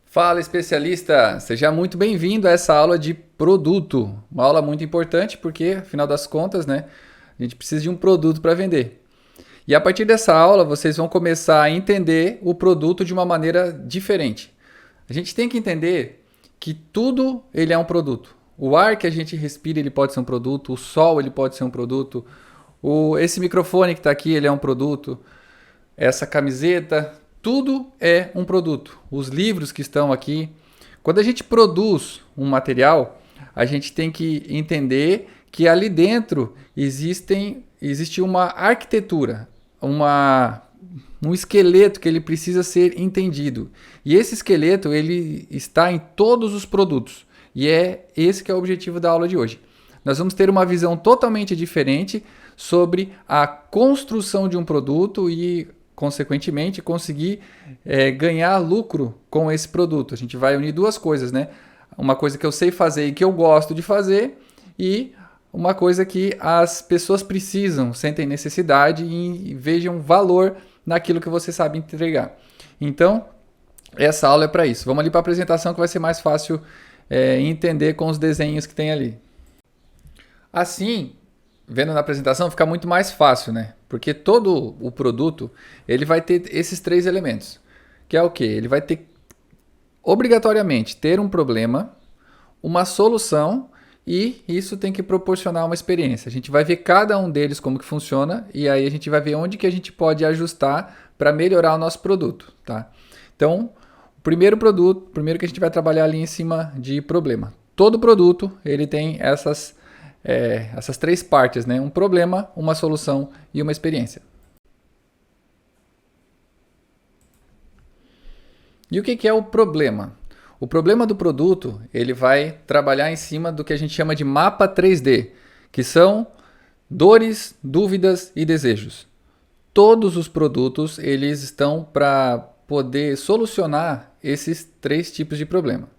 Fala, especialista! Seja muito bem-vindo a essa aula de produto. Uma aula muito importante porque, afinal das contas, né, a gente precisa de um produto para vender. E a partir dessa aula, vocês vão começar a entender o produto de uma maneira diferente. A gente tem que entender que tudo ele é um produto. O ar que a gente respira ele pode ser um produto, o sol ele pode ser um produto, esse microfone que está aqui ele é um produto, essa camiseta, tudo é um produto. Os livros que estão aqui. Quando a gente produz um material, a gente tem que entender que ali dentro existe uma arquitetura, um esqueleto que ele precisa ser entendido. E esse esqueleto ele está em todos os produtos. E é esse que é o objetivo da aula de hoje. Nós vamos ter uma visão totalmente diferente sobre a construção de um produto e, consequentemente, conseguir ganhar lucro com esse produto. A gente vai unir duas coisas, né? Uma coisa que eu sei fazer e que eu gosto de fazer e uma coisa que as pessoas precisam, sentem necessidade e vejam valor naquilo que você sabe entregar. Então, essa aula é para isso. Vamos ali para a apresentação que vai ser mais fácil entender com os desenhos que tem ali. Assim, vendo na apresentação fica muito mais fácil, né? Porque todo o produto ele vai ter esses três elementos, que é o quê? Ele vai ter obrigatoriamente ter um problema, uma solução e isso tem que proporcionar uma experiência. A gente vai ver cada um deles como que funciona e aí a gente vai ver onde que a gente pode ajustar para melhorar o nosso produto, tá? Então, o primeiro que a gente vai trabalhar ali em cima de problema. Todo produto ele tem essas três partes, né? Um problema, uma solução e uma experiência. E o que é o problema? O problema do produto ele vai trabalhar em cima do que a gente chama de mapa 3D, que são dores, dúvidas e desejos. Todos os produtos eles estão para poder solucionar esses três tipos de problema.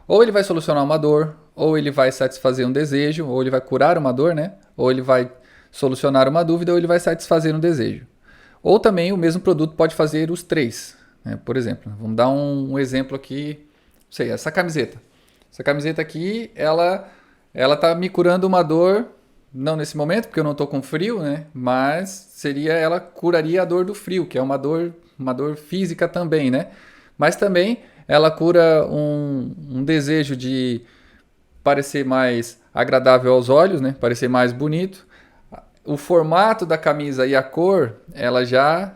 Ou ele vai solucionar uma dor, ou ele vai satisfazer um desejo, ou ele vai curar uma dor, né? Ou ele vai solucionar uma dúvida, ou ele vai satisfazer um desejo. Ou também o mesmo produto pode fazer os três, né? Por exemplo, vamos dar um exemplo aqui, não sei, essa camiseta. Essa camiseta aqui, ela tá me curando uma dor, não nesse momento, porque eu não estou com frio, né? Mas ela curaria a dor do frio, que é uma dor física também, né? Mas também ela cura um desejo de parecer mais agradável aos olhos, né? Parecer mais bonito. O formato da camisa e a cor, ela já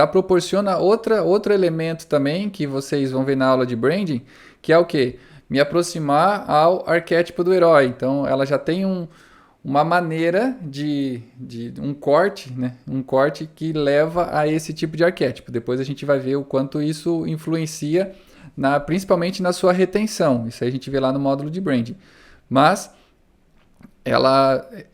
proporciona outro elemento também que vocês vão ver na aula de branding, que é o quê? Me aproximar ao arquétipo do herói. Então, ela já tem uma maneira de um corte, né? Um corte que leva a esse tipo de arquétipo. Depois a gente vai ver o quanto isso influencia principalmente na sua retenção. Isso aí a gente vê lá no módulo de branding. Mas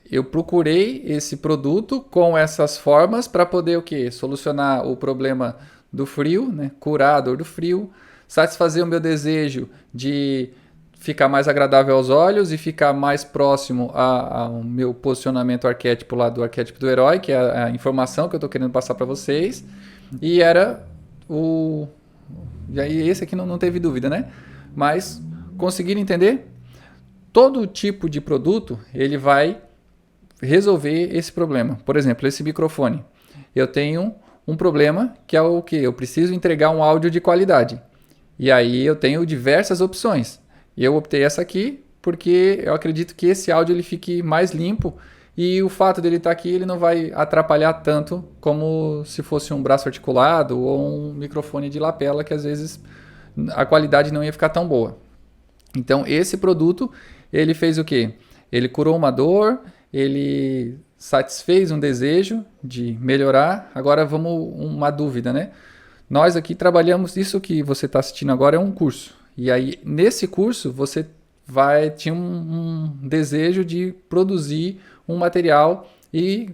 eu procurei esse produto com essas formas para poder o quê? Solucionar o problema do frio, né? Curar a dor do frio, satisfazer o meu desejo de ficar mais agradável aos olhos e ficar mais próximo ao meu posicionamento arquétipo lá do arquétipo do herói, que é a informação que eu estou querendo passar para vocês. E era E aí esse aqui não teve dúvida, né? Mas conseguiram entender? Todo tipo de produto ele vai resolver esse problema. Por exemplo, esse microfone. Eu tenho um problema que é o que? Eu preciso entregar um áudio de qualidade. E aí eu tenho diversas opções. E eu optei essa aqui porque eu acredito que esse áudio ele fique mais limpo e o fato dele estar aqui ele não vai atrapalhar tanto como se fosse um braço articulado ou um microfone de lapela que às vezes a qualidade não ia ficar tão boa. Então esse produto ele fez o quê? Ele curou uma dor, ele satisfez um desejo de melhorar. Agora vamos uma dúvida, né? Nós aqui trabalhamos, isso que você está assistindo agora é um curso. E aí nesse curso você tinha um desejo de produzir um material e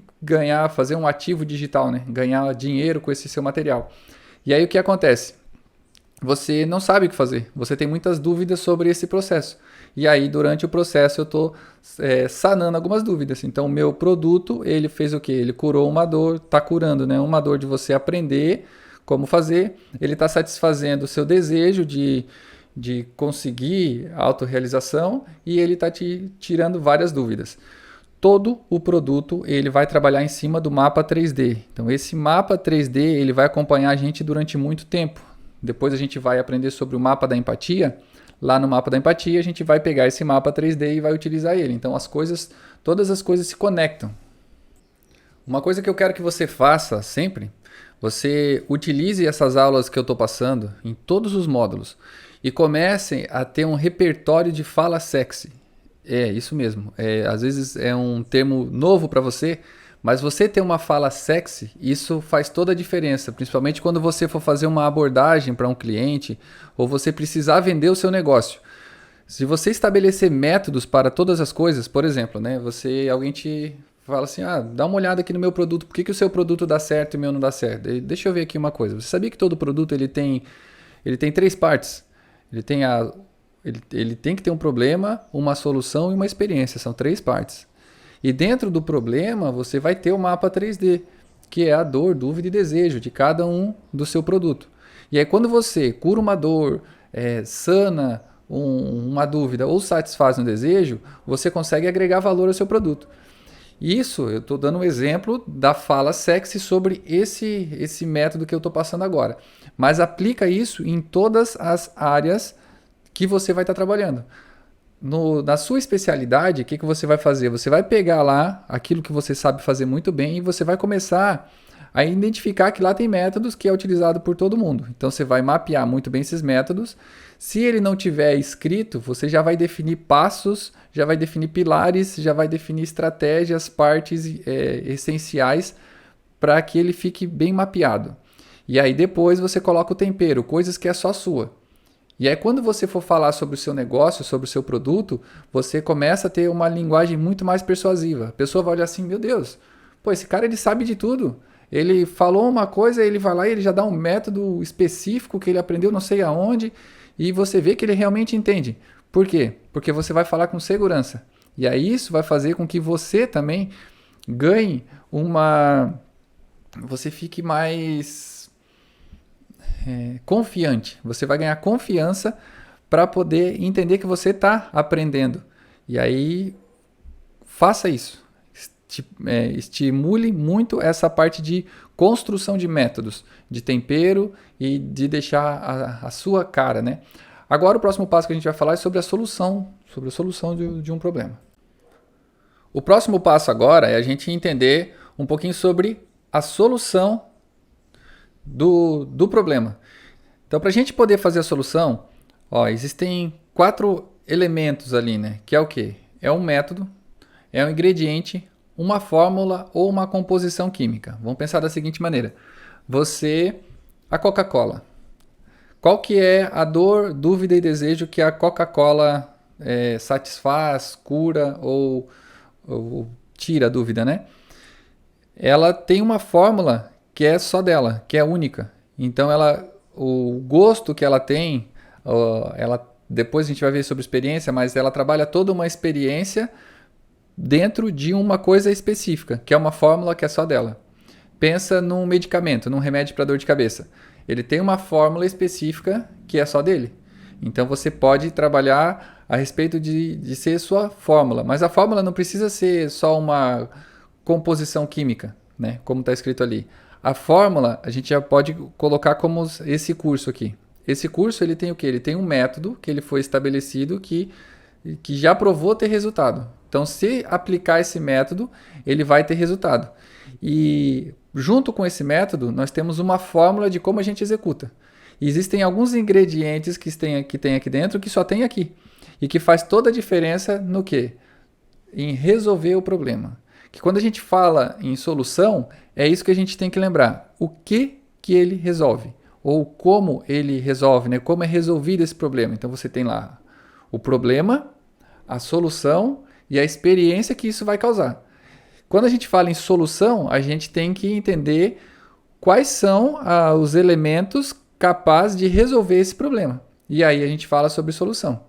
fazer um ativo digital, né? Ganhar dinheiro com esse seu material. E aí o que acontece? você não sabe o que fazer. Você tem muitas dúvidas sobre esse processo. E aí, durante o processo, eu estou sanando algumas dúvidas. Então, o meu produto, ele fez o quê? Ele curou uma dor, está curando, né? Uma dor de você aprender como fazer. Ele está satisfazendo o seu desejo de conseguir autorrealização e ele está te tirando várias dúvidas. Todo o produto ele vai trabalhar em cima do mapa 3D. Então, esse mapa 3D ele vai acompanhar a gente durante muito tempo. Depois a gente vai aprender sobre o mapa da empatia. Lá no mapa da empatia, a gente vai pegar esse mapa 3D e vai utilizar ele. Então, todas as coisas se conectam. Uma coisa que eu quero que você faça sempre, você utilize essas aulas que eu estou passando em todos os módulos e comece a ter um repertório de fala sexy. É, isso mesmo. Às vezes é um termo novo para você, mas você ter uma fala sexy, isso faz toda a diferença, principalmente quando você for fazer uma abordagem para um cliente ou você precisar vender o seu negócio. Se você estabelecer métodos para todas as coisas, por exemplo, né, alguém te fala assim, dá uma olhada aqui no meu produto, por que o seu produto dá certo e o meu não dá certo? Deixa eu ver aqui uma coisa, você sabia que todo produto ele tem 3 partes? Ele tem que ter um problema, uma solução e uma experiência, são 3 partes. E dentro do problema, você vai ter o mapa 3D, que é a dor, dúvida e desejo de cada um do seu produto. E aí quando você cura uma dor, sana uma dúvida ou satisfaz um desejo, você consegue agregar valor ao seu produto. Isso, eu estou dando um exemplo da fala sexy sobre esse método que eu estou passando agora. Mas aplica isso em todas as áreas que você vai estar trabalhando. Na sua especialidade, o que você vai fazer? Você vai pegar lá aquilo que você sabe fazer muito bem e você vai começar a identificar que lá tem métodos que é utilizado por todo mundo. Então você vai mapear muito bem esses métodos. Se ele não tiver escrito, você já vai definir passos, já vai definir pilares, já vai definir estratégias, partes essenciais para que ele fique bem mapeado. E aí depois você coloca o tempero, coisas que é só sua. E aí quando você for falar sobre o seu negócio, sobre o seu produto, você começa a ter uma linguagem muito mais persuasiva. A pessoa vai olhar assim, meu Deus, esse cara ele sabe de tudo. Ele falou uma coisa, ele vai lá e ele já dá um método específico que ele aprendeu não sei aonde e você vê que ele realmente entende. Por quê? Porque você vai falar com segurança. E aí isso vai fazer com que você também ganhe você fique mais confiante. Você vai ganhar confiança para poder entender que você está aprendendo. E aí, faça isso. Estimule muito essa parte de construção de métodos, de tempero e de deixar a sua cara, né? Agora, o próximo passo que a gente vai falar é sobre a solução de um problema. O próximo passo agora é a gente entender um pouquinho sobre a solução do problema. Então, para a gente poder fazer a solução, existem 4 elementos ali, né? Que é o quê? É um método, é um ingrediente, uma fórmula ou uma composição química. Vamos pensar da seguinte maneira. A Coca-Cola. Qual que é a dor, dúvida e desejo que a Coca-Cola satisfaz, cura ou tira a dúvida, né? Ela tem uma fórmula que é só dela, que é única. Então, o gosto que ela tem, depois a gente vai ver sobre experiência, mas ela trabalha toda uma experiência dentro de uma coisa específica, que é uma fórmula que é só dela. Pensa num medicamento, num remédio para dor de cabeça. Ele tem uma fórmula específica que é só dele. Então você pode trabalhar a respeito de ser sua fórmula, mas a fórmula não precisa ser só uma composição química, né? Como está escrito ali. A fórmula a gente já pode colocar como esse curso aqui. Esse curso ele tem o quê? Ele tem um método que ele foi estabelecido que já provou ter resultado. Então, se aplicar esse método, ele vai ter resultado. E junto com esse método, nós temos uma fórmula de como a gente executa. E existem alguns ingredientes que tem aqui dentro que só tem aqui. E que faz toda a diferença no quê? Em resolver o problema. Que quando a gente fala em solução, é isso que a gente tem que lembrar. O que ele resolve? Ou como ele resolve, né? Como é resolvido esse problema. Então você tem lá o problema, a solução e a experiência que isso vai causar. Quando a gente fala em solução, a gente tem que entender quais são os elementos capaz de resolver esse problema. E aí a gente fala sobre solução.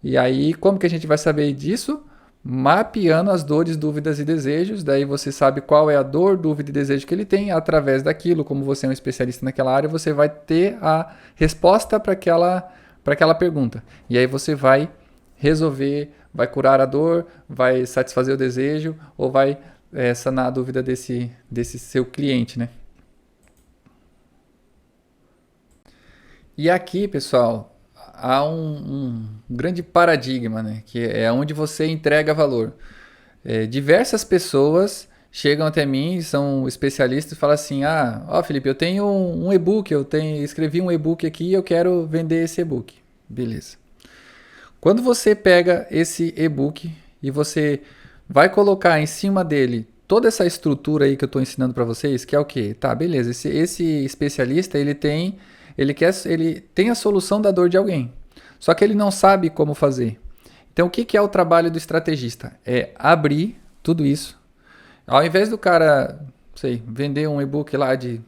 E aí, como que a gente vai saber disso? Mapeando as dores, dúvidas e desejos. Daí você sabe qual é a dor, dúvida e desejo que ele tem. Através daquilo, como você é um especialista naquela área, você vai ter a resposta para aquela pergunta. E aí você vai resolver, vai curar a dor, vai satisfazer o desejo ou vai sanar a dúvida desse seu cliente, né? E aqui, pessoal, há um grande paradigma, né? Que é onde você entrega valor. Diversas pessoas chegam até mim, são especialistas e falam assim: ó Felipe, eu tenho um e-book, escrevi um e-book aqui e eu quero vender esse e-book. Beleza. Quando você pega esse e-book e você vai colocar em cima dele toda essa estrutura aí que eu estou ensinando para vocês, que é o quê? Tá, beleza. Esse especialista, ele tem a solução da dor de alguém. Só que ele não sabe como fazer. Então, o que é o trabalho do estrategista? É abrir tudo isso. Ao invés do cara, vender um e-book lá de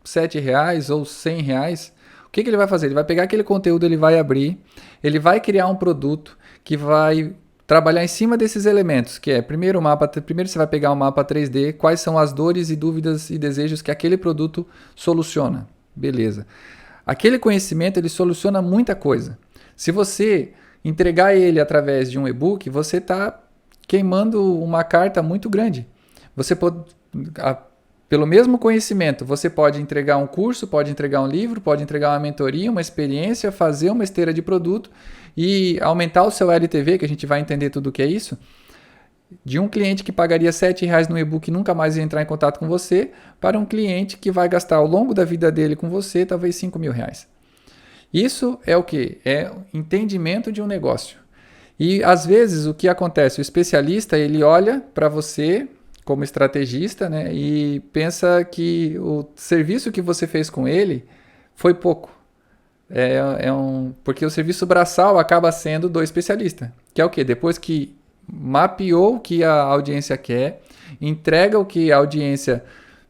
R$7 ou R$100, o que ele vai fazer? Ele vai pegar aquele conteúdo, ele vai abrir, ele vai criar um produto que vai trabalhar em cima desses elementos, que é primeiro você vai pegar um mapa 3D, quais são as dores e dúvidas e desejos que aquele produto soluciona. Beleza. Aquele conhecimento, ele soluciona muita coisa. Se você entregar ele através de um e-book, você está queimando uma carta muito grande. Você pode, pelo mesmo conhecimento, você pode entregar um curso, pode entregar um livro, pode entregar uma mentoria, uma experiência, fazer uma esteira de produto e aumentar o seu LTV, que a gente vai entender tudo o que é isso, de um cliente que pagaria R$7 no e-book e nunca mais ia entrar em contato com você, para um cliente que vai gastar ao longo da vida dele com você, talvez R$5.000. Isso é o que? É o entendimento de um negócio. E às vezes o que acontece? O especialista, ele olha para você como estrategista, né, e pensa que o serviço que você fez com ele foi pouco. Porque o serviço braçal acaba sendo do especialista, que é o quê? Depois que mapeou o que a audiência quer, entrega o que a audiência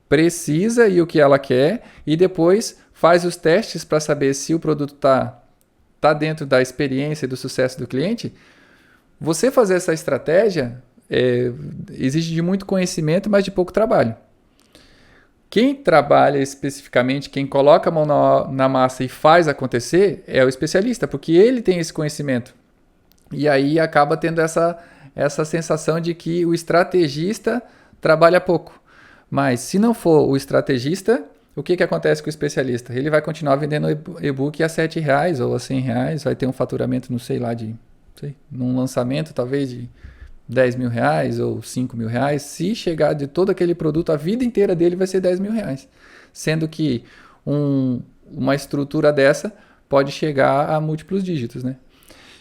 precisa e o que ela quer, e depois faz os testes para saber se o produto tá dentro da experiência e do sucesso do cliente. Você fazer essa estratégia exige de muito conhecimento, mas de pouco trabalho. Quem trabalha especificamente, quem coloca a mão na massa e faz acontecer, é o especialista, porque ele tem esse conhecimento. E aí acaba tendo essa sensação de que o estrategista trabalha pouco. Mas se não for o estrategista, o que acontece com o especialista? Ele vai continuar vendendo e-book a R$7 ou a R$100, vai ter um faturamento, num lançamento talvez de R$10.000 ou R$5.000. Se chegar de todo aquele produto, a vida inteira dele vai ser R$10.000. Sendo que uma estrutura dessa pode chegar a múltiplos dígitos, né?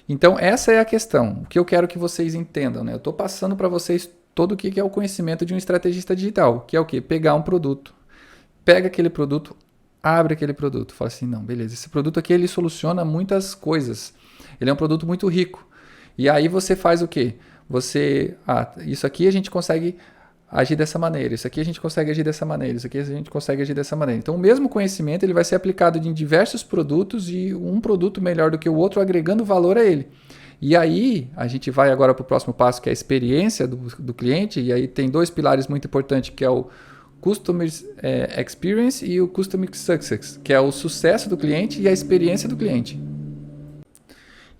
Então, essa é a questão. O que eu quero que vocês entendam, né? Eu estou passando para vocês todo o que é o conhecimento de um estrategista digital, que é o quê? Pegar um produto, pega aquele produto, abre aquele produto, fala assim, não, beleza, esse produto aqui ele soluciona muitas coisas, ele é um produto muito rico. E aí você faz o quê? Isso aqui a gente consegue agir dessa maneira, isso aqui a gente consegue agir dessa maneira, isso aqui a gente consegue agir dessa maneira. Então, o mesmo conhecimento ele vai ser aplicado em diversos produtos e um produto melhor do que o outro, agregando valor a ele. E aí, a gente vai agora para o próximo passo, que é a experiência do cliente, e aí tem dois pilares muito importantes, que é o Customer Experience e o Customer Success, que é o sucesso do cliente e a experiência do cliente.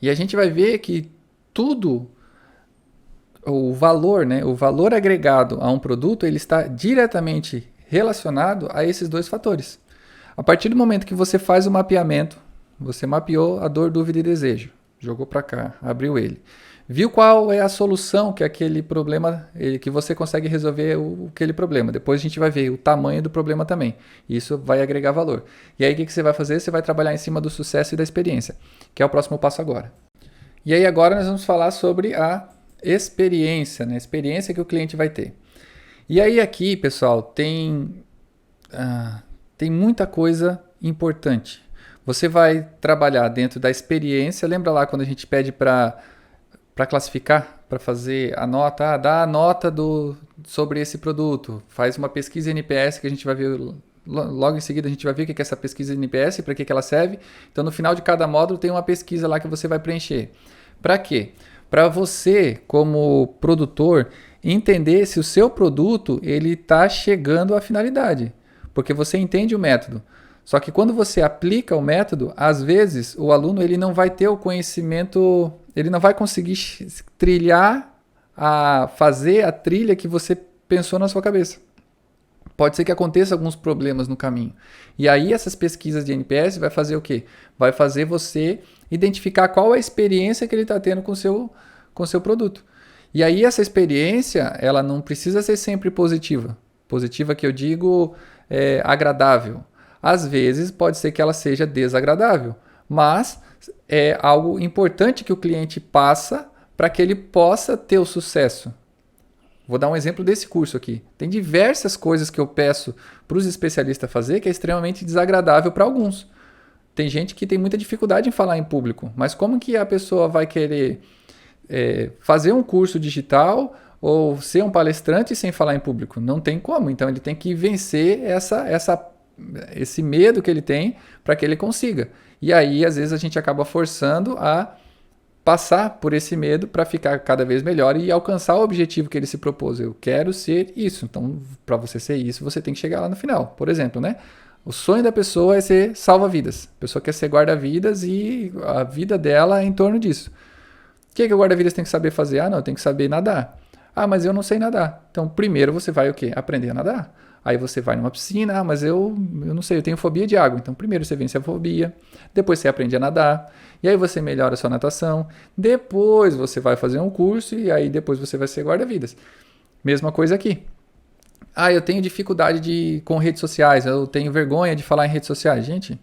E a gente vai ver que tudo, o valor, né, o valor agregado a um produto, ele está diretamente relacionado a esses dois fatores. A partir do momento que você faz o mapeamento, você mapeou a dor, dúvida e desejo, jogou para cá, abriu ele, viu qual é a solução que aquele problema, que você consegue resolver aquele problema. Depois a gente vai ver o tamanho do problema também. Isso vai agregar valor. E aí o que você vai fazer? Você vai trabalhar em cima do sucesso e da experiência, que é o próximo passo agora. E aí agora nós vamos falar sobre a experiência, né? A experiência que o cliente vai ter. E aí aqui, pessoal, tem muita coisa importante. Você vai trabalhar dentro da experiência. Lembra lá quando a gente pede para classificar, para fazer a nota, dá a nota sobre esse produto, faz uma pesquisa NPS que a gente vai ver Logo em seguida a gente vai ver o que é essa pesquisa de NPS, para que ela serve. Então no final de cada módulo tem uma pesquisa lá que você vai preencher. Para quê? Para você, como produtor, entender se o seu produto ele está chegando à finalidade. Porque você entende o método. Só que quando você aplica o método, às vezes o aluno ele não vai ter o conhecimento, ele não vai conseguir fazer a trilha que você pensou na sua cabeça. Pode ser que aconteça alguns problemas no caminho. E aí essas pesquisas de NPS vai fazer o quê? Vai fazer você identificar qual é a experiência que ele está tendo com o seu produto. E aí essa experiência, ela não precisa ser sempre positiva. Positiva que eu digo agradável. Às vezes pode ser que ela seja desagradável, mas é algo importante que o cliente passa para que ele possa ter o sucesso. Vou dar um exemplo desse curso aqui. Tem diversas coisas que eu peço para os especialistas fazer que é extremamente desagradável para alguns. Tem gente que tem muita dificuldade em falar em público, mas como que a pessoa vai querer fazer um curso digital ou ser um palestrante sem falar em público? Não tem como. Então ele tem que vencer esse medo que ele tem para que ele consiga. E aí, às vezes, a gente acaba forçando a passar por esse medo para ficar cada vez melhor e alcançar o objetivo que ele se propôs. Eu quero ser isso. Então, para você ser isso, você tem que chegar lá no final. Por exemplo, né? O sonho da pessoa é ser salva-vidas. A pessoa quer ser guarda-vidas e a vida dela é em torno disso. O que o guarda-vidas tem que saber fazer? Ah, não, tem que saber nadar. Ah, mas eu não sei nadar. Então, primeiro você vai o quê? Aprender a nadar. Aí você vai numa piscina, ah, mas eu não sei, eu tenho fobia de água. Então, primeiro você vence a fobia, depois você aprende a nadar, e aí você melhora a sua natação, depois você vai fazer um curso e aí depois você vai ser guarda-vidas. Mesma coisa aqui. Ah, eu tenho dificuldade com redes sociais, eu tenho vergonha de falar em redes sociais. Gente,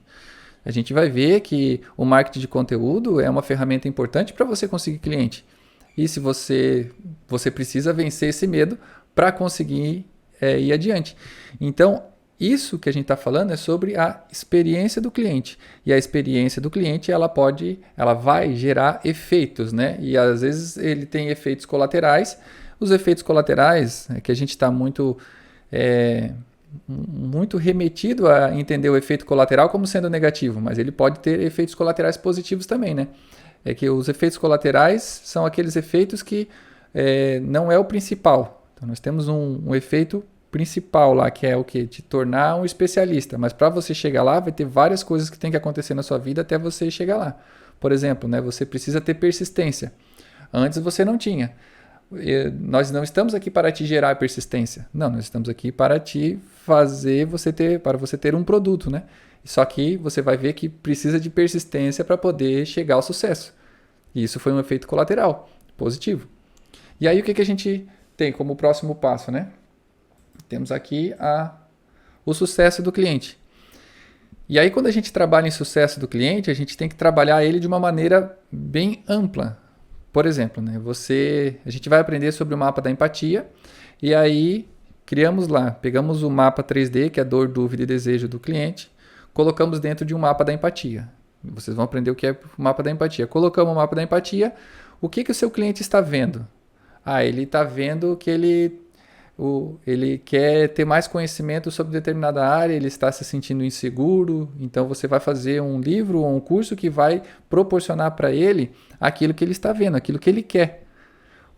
a gente vai ver que o marketing de conteúdo é uma ferramenta importante para você conseguir cliente. E se você precisa vencer esse medo para conseguir ir adiante. Então, isso que a gente está falando é sobre a experiência do cliente. E a experiência do cliente, ela vai gerar efeitos, né? E às vezes ele tem efeitos colaterais. Os efeitos colaterais é que a gente está muito remetido a entender o efeito colateral como sendo negativo, mas ele pode ter efeitos colaterais positivos também, né? É que os efeitos colaterais são aqueles efeitos que não é o principal. Então, nós temos um efeito principal lá, que é o quê? Te tornar um especialista. Mas para você chegar lá, vai ter várias coisas que tem que acontecer na sua vida até você chegar lá. Por exemplo, né, você precisa ter persistência. Antes você não tinha. Nós não estamos aqui para te gerar persistência. Não, nós estamos aqui para te fazer para você ter um produto, né? Só que você vai ver que precisa de persistência para poder chegar ao sucesso. E isso foi um efeito colateral, positivo. E aí o que a gente tem como próximo passo, né? Temos aqui o sucesso do cliente. E aí quando a gente trabalha em sucesso do cliente, a gente tem que trabalhar ele de uma maneira bem ampla. Por exemplo, né? A gente vai aprender sobre o mapa da empatia e aí pegamos o mapa 3D, que é dor, dúvida e desejo do cliente, colocamos dentro de um mapa da empatia. Vocês vão aprender o que é o mapa da empatia. Colocamos o mapa da empatia, o que o seu cliente está vendo? Ah, ele está vendo que ele quer ter mais conhecimento sobre determinada área, ele está se sentindo inseguro, então você vai fazer um livro ou um curso que vai proporcionar para ele aquilo que ele está vendo, aquilo que ele quer.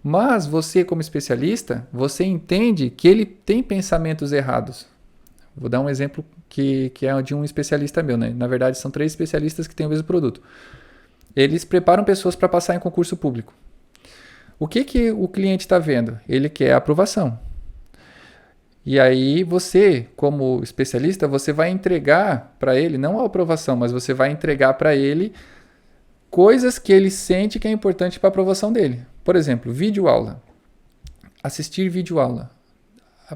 Mas você, como especialista, você entende que ele tem pensamentos errados. Vou dar um exemplo que é de um especialista meu, né? Na verdade, são 3 especialistas que têm o mesmo produto. Eles preparam pessoas para passar em concurso público. O que o cliente está vendo? Ele quer aprovação. E aí você, como especialista, você vai entregar para ele, não a aprovação, mas você vai entregar para ele coisas que ele sente que é importante para a aprovação dele. Por exemplo, videoaula. Assistir videoaula.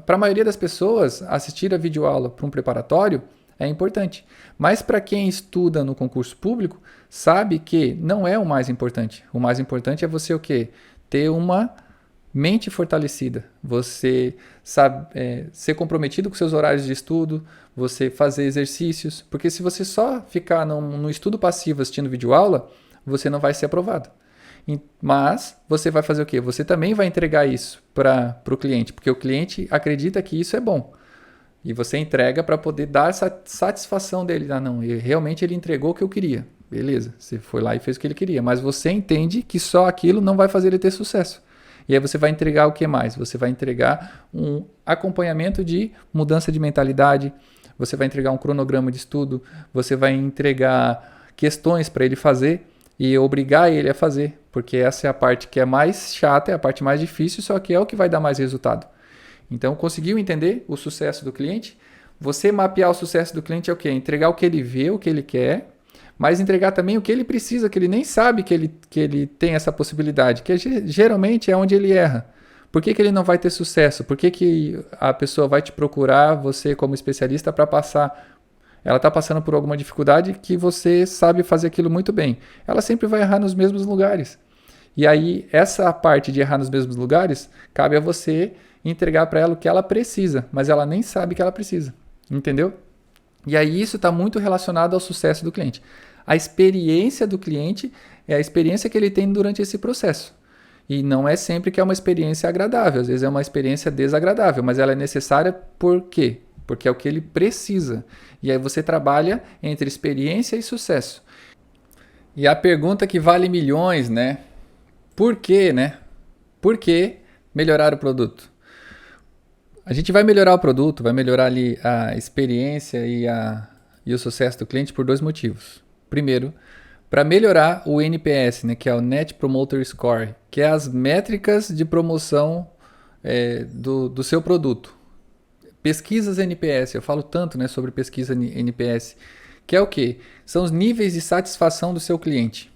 Para a maioria das pessoas, assistir a videoaula para um preparatório é importante. Mas para quem estuda no concurso público, sabe que não é o mais importante. O mais importante é você o quê? Ter uma mente fortalecida, você sabe, ser comprometido com seus horários de estudo, você fazer exercícios, porque se você só ficar no estudo passivo assistindo videoaula, você não vai ser aprovado. Mas você vai fazer o quê? Você também vai entregar isso para o cliente, porque o cliente acredita que isso é bom. E você entrega para poder dar essa satisfação dele. Ah, não, realmente ele entregou o que eu queria. Beleza, você foi lá e fez o que ele queria. Mas você entende que só aquilo não vai fazer ele ter sucesso. E aí você vai entregar o que mais? Você vai entregar um acompanhamento de mudança de mentalidade, você vai entregar um cronograma de estudo, você vai entregar questões para ele fazer e obrigar ele a fazer. Porque essa é a parte que é mais chata, é a parte mais difícil, só que é o que vai dar mais resultado. Então, conseguiu entender o sucesso do cliente? Você mapear o sucesso do cliente é o quê? Entregar o que ele vê, o que ele quer, mas entregar também o que ele precisa, que ele nem sabe que ele tem essa possibilidade, que geralmente é onde ele erra. Por que ele não vai ter sucesso? Por que a pessoa vai te procurar, você como especialista, para passar? Ela está passando por alguma dificuldade que você sabe fazer aquilo muito bem. Ela sempre vai errar nos mesmos lugares. E aí, essa parte de errar nos mesmos lugares, cabe a você entregar para ela o que ela precisa, mas ela nem sabe que ela precisa, entendeu? E aí isso está muito relacionado ao sucesso do cliente. A experiência do cliente é a experiência que ele tem durante esse processo. E não é sempre que é uma experiência agradável, às vezes é uma experiência desagradável, mas ela é necessária por quê? Porque é o que ele precisa. E aí você trabalha entre experiência e sucesso. E a pergunta que vale milhões, né? Por quê, né? Por que melhorar o produto? A gente vai melhorar o produto, vai melhorar ali a experiência e o sucesso do cliente por dois motivos. Primeiro, para melhorar o NPS, né, que é o Net Promoter Score, que é as métricas de promoção do seu produto. Pesquisas NPS, eu falo tanto, né, sobre pesquisa NPS, que é o quê? São os níveis de satisfação do seu cliente.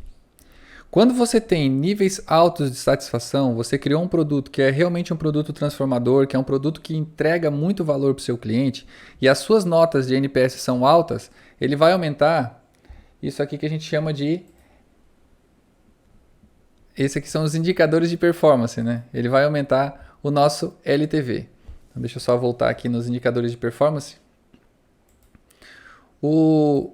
Quando você tem níveis altos de satisfação, você criou um produto que é realmente um produto transformador, que é um produto que entrega muito valor para o seu cliente, e as suas notas de NPS são altas, ele vai aumentar isso aqui que a gente chama de... Esse aqui são os indicadores de performance, né? Ele vai aumentar o nosso LTV. Então, deixa eu só voltar aqui nos indicadores de performance. O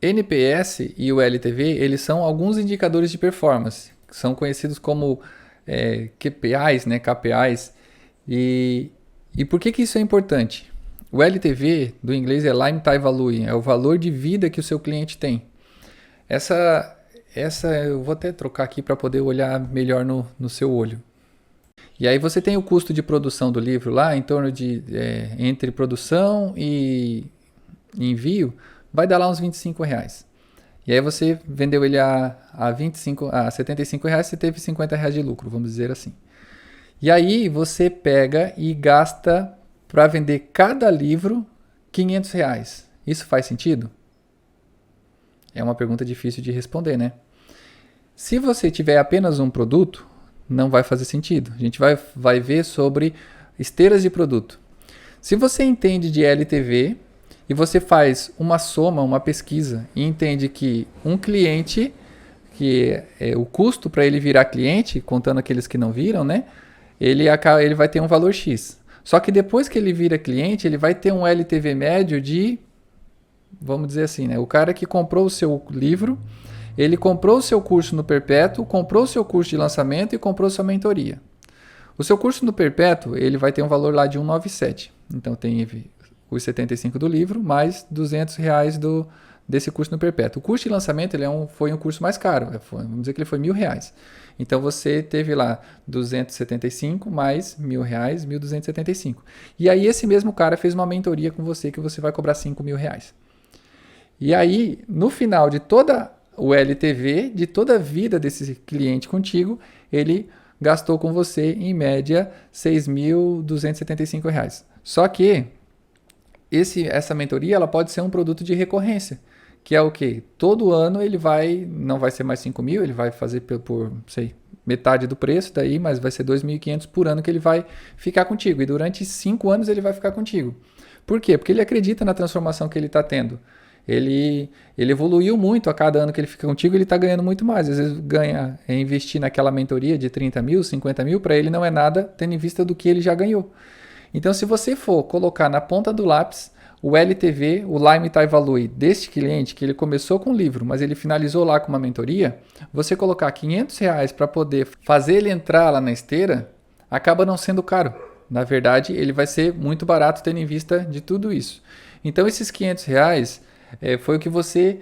NPS e o LTV, eles são alguns indicadores de performance, que são conhecidos como KPIs, né, KPIs. E por que isso é importante? O LTV, do inglês, é Lifetime Value, é o valor de vida que o seu cliente tem. Essa eu vou até trocar aqui para poder olhar melhor no seu olho. E aí você tem o custo de produção do livro lá, em torno de, entre produção e envio, vai dar lá uns R$25. E aí você vendeu ele a R$75, você teve R$50 de lucro, vamos dizer assim. E aí você pega e gasta para vender cada livro R$500. Isso faz sentido? É uma pergunta difícil de responder, né? Se você tiver apenas um produto, não vai fazer sentido. A gente vai ver sobre esteiras de produto. Se você entende de LTV e você faz uma soma, uma pesquisa e entende que um cliente, que o custo para ele virar cliente, contando aqueles que não viram, né? Ele vai ter um valor X. Só que depois que ele vira cliente, ele vai ter um LTV médio de, vamos dizer assim, né? O cara que comprou o seu livro, ele comprou o seu curso no Perpétuo, comprou o seu curso de lançamento e comprou sua mentoria. O seu curso no Perpétuo, ele vai ter um valor lá de 197. Então tem os 75 do livro, mais R$200 desse curso no Perpétuo. O curso de lançamento foi um curso mais caro, vamos dizer que ele foi R$1.000. Então você teve lá 275 mais R$1.000, 1.275. E aí esse mesmo cara fez uma mentoria com você que você vai cobrar R$5.000. E aí, no final de toda o LTV, de toda a vida desse cliente contigo, ele gastou com você, em média, R$6.275. Só que essa mentoria ela pode ser um produto de recorrência, que é o quê? Todo ano ele não vai ser mais 5.000, ele vai fazer por metade do preço daí, mas vai ser 2.500 por ano que ele vai ficar contigo. E durante 5 anos ele vai ficar contigo. Por quê? Porque ele acredita na transformação que ele está tendo. Ele evoluiu muito a cada ano que ele fica contigo, ele está ganhando muito mais. Às vezes investir naquela mentoria de 30.000, 50.000, para ele não é nada, tendo em vista do que ele já ganhou. Então, se você for colocar na ponta do lápis o LTV, o Lifetime Value deste cliente, que ele começou com um livro, mas ele finalizou lá com uma mentoria, você colocar R$500 para poder fazer ele entrar lá na esteira, acaba não sendo caro. Na verdade, ele vai ser muito barato tendo em vista de tudo isso. Então, esses R$ 500 foi o que você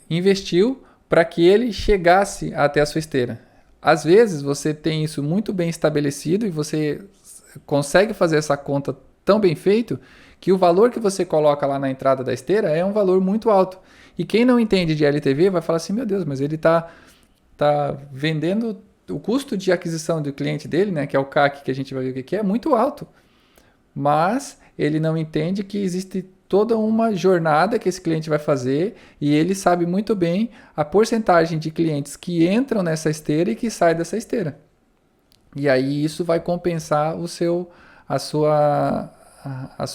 investiu para que ele chegasse até a sua esteira. Às vezes, você tem isso muito bem estabelecido e você consegue fazer essa conta tão bem feito que o valor que você coloca lá na entrada da esteira é um valor muito alto. E quem não entende de LTV vai falar assim, meu Deus, mas ele está vendendo o custo de aquisição do cliente dele, né, que é o CAC, que a gente vai ver o que é muito alto. Mas ele não entende que existe toda uma jornada que esse cliente vai fazer e ele sabe muito bem a porcentagem de clientes que entram nessa esteira e que saem dessa esteira. E aí isso vai compensar a sua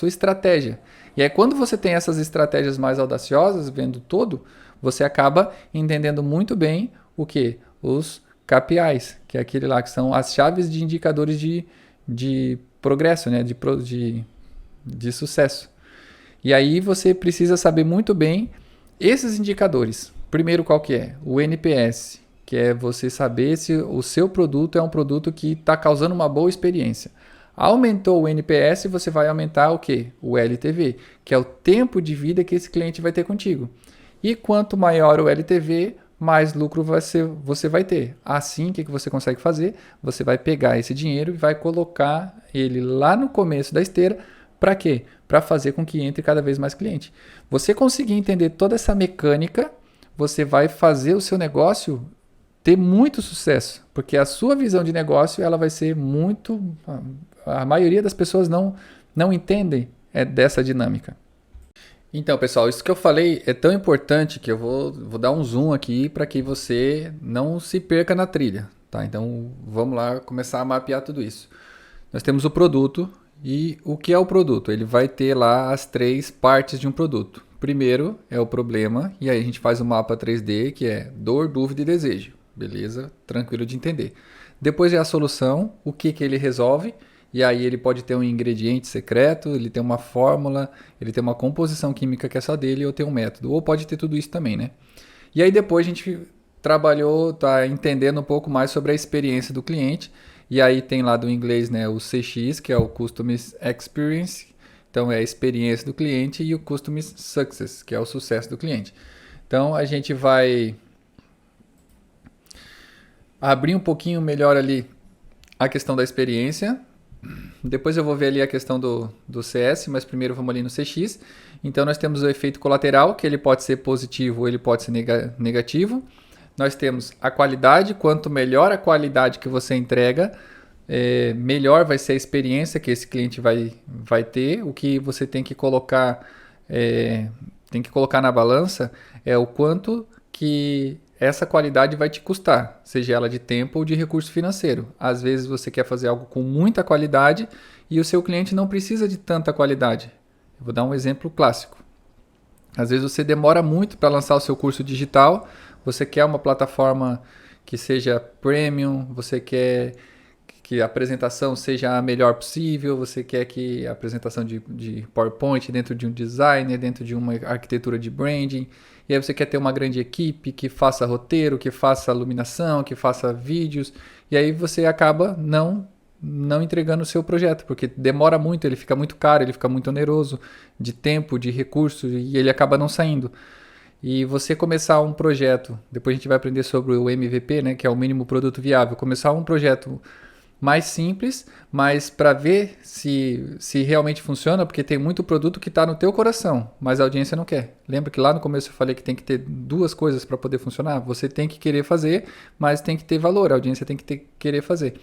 estratégia. E aí quando você tem essas estratégias mais audaciosas, vendo todo, você acaba entendendo muito bem o que? Os KPIs, que é aquele lá que são as chaves de indicadores de progresso, né? de sucesso. E aí você precisa saber muito bem esses indicadores. Primeiro, qual que é? O NPS, que é você saber se o seu produto é um produto que está causando uma boa experiência. Aumentou o NPS, você vai aumentar o quê? O LTV, que é o tempo de vida que esse cliente vai ter contigo. E quanto maior o LTV, mais lucro você vai ter. Assim, o que você consegue fazer? Você vai pegar esse dinheiro e vai colocar ele lá no começo da esteira. Para quê? Para fazer com que entre cada vez mais cliente. Você conseguir entender toda essa mecânica, você vai fazer o seu negócio ter muito sucesso, porque a sua visão de negócio ela vai ser muito... A maioria das pessoas não entendem dessa dinâmica. Então, pessoal, isso que eu falei é tão importante que eu vou dar um zoom aqui para que você não se perca na trilha. Tá? Então, vamos lá começar a mapear tudo isso. Nós temos o produto. E o que é o produto? Ele vai ter lá as 3 partes de um produto. Primeiro é o problema, e aí a gente faz o mapa 3D, que é dor, dúvida e desejo. Beleza? Tranquilo de entender. Depois é a solução, o que ele resolve, e aí ele pode ter um ingrediente secreto, ele tem uma fórmula, ele tem uma composição química que é só dele, ou tem um método, ou pode ter tudo isso também, né? E aí depois a gente tá entendendo um pouco mais sobre a experiência do cliente. E aí tem lá do inglês, né, o CX, que é o Customer Experience, então é a experiência do cliente, e o Customer Success, que é o sucesso do cliente. Então a gente vai abrir um pouquinho melhor ali a questão da experiência. Depois eu vou ver ali a questão do CS, mas primeiro vamos ali no CX. Então nós temos o efeito colateral, que ele pode ser positivo ou ele pode ser negativo. Nós temos a qualidade, quanto melhor a qualidade que você entrega, melhor vai ser a experiência que esse cliente vai ter. O que você tem que colocar na balança é o quanto que essa qualidade vai te custar, seja ela de tempo ou de recurso financeiro. Às vezes você quer fazer algo com muita qualidade e o seu cliente não precisa de tanta qualidade. Eu vou dar um exemplo clássico. Às vezes você demora muito para lançar o seu curso digital, você quer uma plataforma que seja premium, você quer que a apresentação seja a melhor possível, você quer que a apresentação de PowerPoint dentro de um designer, dentro de uma arquitetura de branding, e aí você quer ter uma grande equipe que faça roteiro, que faça iluminação, que faça vídeos, e aí você acaba não entregando o seu projeto, porque demora muito, ele fica muito caro, ele fica muito oneroso de tempo, de recursos, e ele acaba não saindo. E você começar um projeto, depois a gente vai aprender sobre o MVP, né, que é o mínimo produto viável, começar um projeto mais simples, mas para ver se realmente funciona, porque tem muito produto que está no teu coração, mas a audiência não quer. Lembra que lá no começo eu falei que tem que ter 2 coisas para poder funcionar? Você tem que querer fazer, mas tem que ter valor, a audiência tem que querer fazer.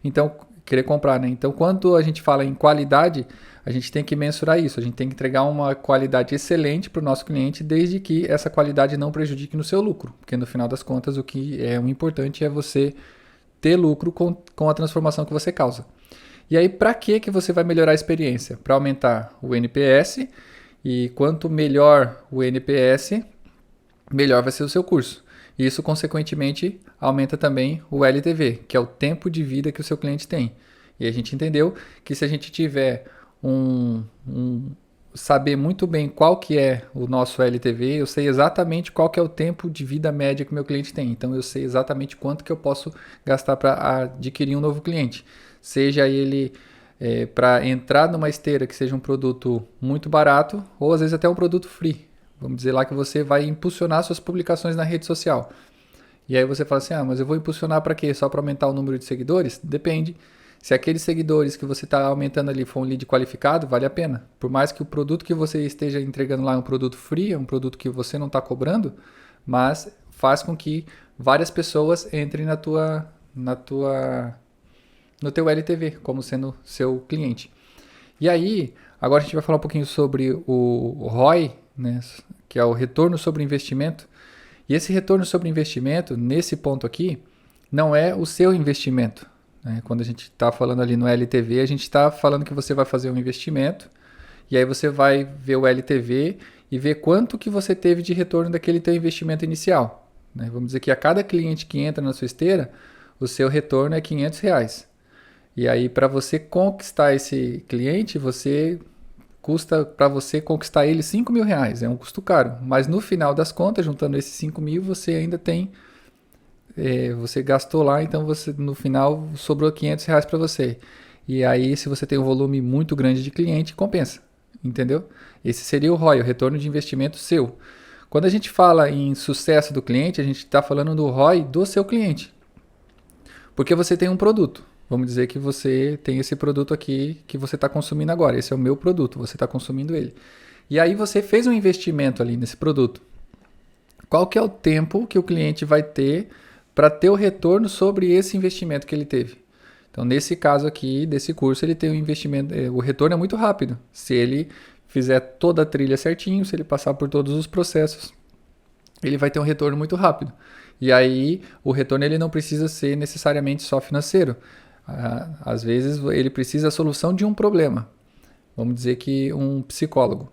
Então, querer comprar, né? Então, quando a gente fala em qualidade, a gente tem que mensurar isso. A gente tem que entregar uma qualidade excelente para o nosso cliente, desde que essa qualidade não prejudique no seu lucro. Porque no final das contas, o que é o importante é você ter lucro com a transformação que você causa. E aí, para que você vai melhorar a experiência? Para aumentar o NPS, e quanto melhor o NPS, melhor vai ser o seu curso. Isso, consequentemente, aumenta também o LTV, que é o tempo de vida que o seu cliente tem. E a gente entendeu que se a gente tiver saber muito bem qual que é o nosso LTV, eu sei exatamente qual que é o tempo de vida média que o meu cliente tem. Então eu sei exatamente quanto que eu posso gastar para adquirir um novo cliente. Seja ele para entrar numa esteira que seja um produto muito barato, ou às vezes até um produto free. Vamos dizer lá que você vai impulsionar suas publicações na rede social. E aí você fala assim, mas eu vou impulsionar para quê? Só para aumentar o número de seguidores? Depende. Se aqueles seguidores que você está aumentando ali for um lead qualificado, vale a pena. Por mais que o produto que você esteja entregando lá é um produto free, é um produto que você não está cobrando, mas faz com que várias pessoas entrem no teu LTV, como sendo seu cliente. E aí, agora a gente vai falar um pouquinho sobre o ROI, né, que é o retorno sobre investimento. E esse retorno sobre investimento, nesse ponto aqui, não é o seu investimento. Né? Quando a gente está falando ali no LTV, a gente está falando que você vai fazer um investimento, e aí você vai ver o LTV e ver quanto que você teve de retorno daquele teu investimento inicial. Né? Vamos dizer que a cada cliente que entra na sua esteira, o seu retorno é R$500. E aí, para você conquistar esse cliente, custa para você conquistar ele R$5.000. É um custo caro. Mas no final das contas, juntando esses 5.000, você ainda tem... você gastou lá, então no final sobrou R$500 para você. E aí, se você tem um volume muito grande de cliente, compensa. Entendeu? Esse seria o ROI, o retorno de investimento seu. Quando a gente fala em sucesso do cliente, a gente está falando do ROI do seu cliente. Porque você tem um produto. Vamos dizer que você tem esse produto aqui que você está consumindo agora. Esse é o meu produto, você está consumindo ele. E aí você fez um investimento ali nesse produto. Qual que é o tempo que o cliente vai ter para ter o retorno sobre esse investimento que ele teve? Então, nesse caso aqui, desse curso, ele tem um investimento, o retorno é muito rápido. Se ele fizer toda a trilha certinho, se ele passar por todos os processos, ele vai ter um retorno muito rápido. E aí, o retorno ele não precisa ser necessariamente só financeiro. Às vezes, ele precisa da solução de um problema. Vamos dizer que um psicólogo.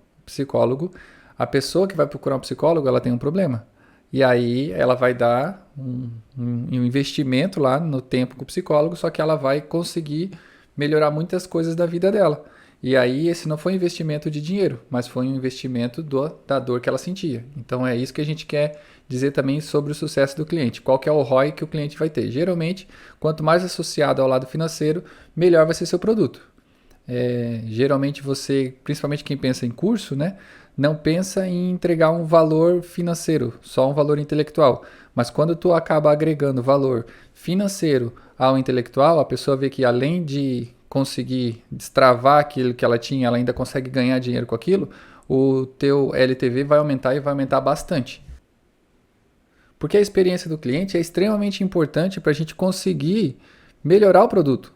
A pessoa que vai procurar um psicólogo, ela tem um problema. E aí, ela vai dar um investimento lá no tempo com o psicólogo, só que ela vai conseguir melhorar muitas coisas da vida dela. E aí, esse não foi um investimento de dinheiro, mas foi um investimento da dor que ela sentia. Então, é isso que a gente quer dizer também sobre o sucesso do cliente. Qual que é o ROI que o cliente vai ter? Geralmente, quanto mais associado ao lado financeiro, melhor vai ser seu produto. Geralmente você, principalmente quem pensa em curso, né, não pensa em entregar um valor financeiro, só um valor intelectual. Mas quando tu acaba agregando valor financeiro ao intelectual, a pessoa vê que além de conseguir destravar aquilo que ela tinha, ela ainda consegue ganhar dinheiro com aquilo, o teu LTV vai aumentar e vai aumentar bastante. Porque a experiência do cliente é extremamente importante para a gente conseguir melhorar o produto.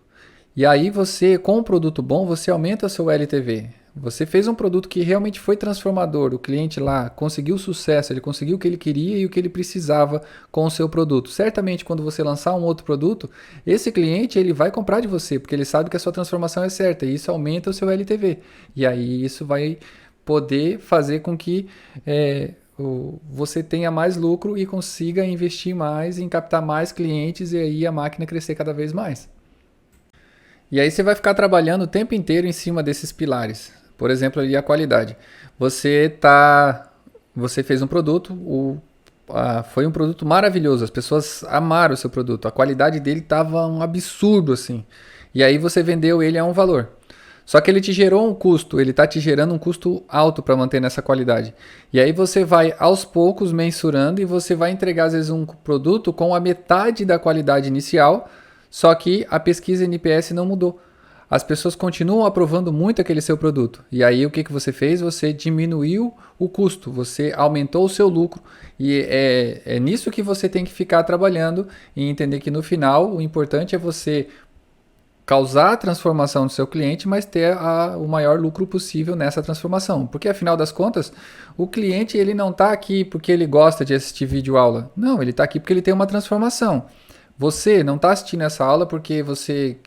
E aí você, com um produto bom, você aumenta o seu LTV. Você fez um produto que realmente foi transformador. O cliente lá conseguiu sucesso, ele conseguiu o que ele queria e o que ele precisava com o seu produto. Certamente, quando você lançar um outro produto, esse cliente ele vai comprar de você, porque ele sabe que a sua transformação é certa e isso aumenta o seu LTV. E aí isso vai poder fazer com que você tenha mais lucro e consiga investir mais em captar mais clientes e aí a máquina crescer cada vez mais. E aí você vai ficar trabalhando o tempo inteiro em cima desses pilares. Por exemplo, ali a qualidade. Você fez um produto, foi um produto maravilhoso, as pessoas amaram o seu produto, a qualidade dele estava um absurdo assim. E aí você vendeu ele a um valor. Só que ele te gerou um custo, ele está te gerando um custo alto para manter nessa qualidade. E aí você vai aos poucos mensurando e você vai entregar às vezes um produto com a metade da qualidade inicial, só que a pesquisa NPS não mudou. As pessoas continuam aprovando muito aquele seu produto. E aí o que você fez? Você diminuiu o custo, você aumentou o seu lucro. E é nisso que você tem que ficar trabalhando e entender que no final o importante é você causar a transformação do seu cliente, mas ter o maior lucro possível nessa transformação. Porque afinal das contas, o cliente ele não está aqui porque ele gosta de assistir vídeo aula. Não, ele está aqui porque ele tem uma transformação. Você não está assistindo essa aula porque você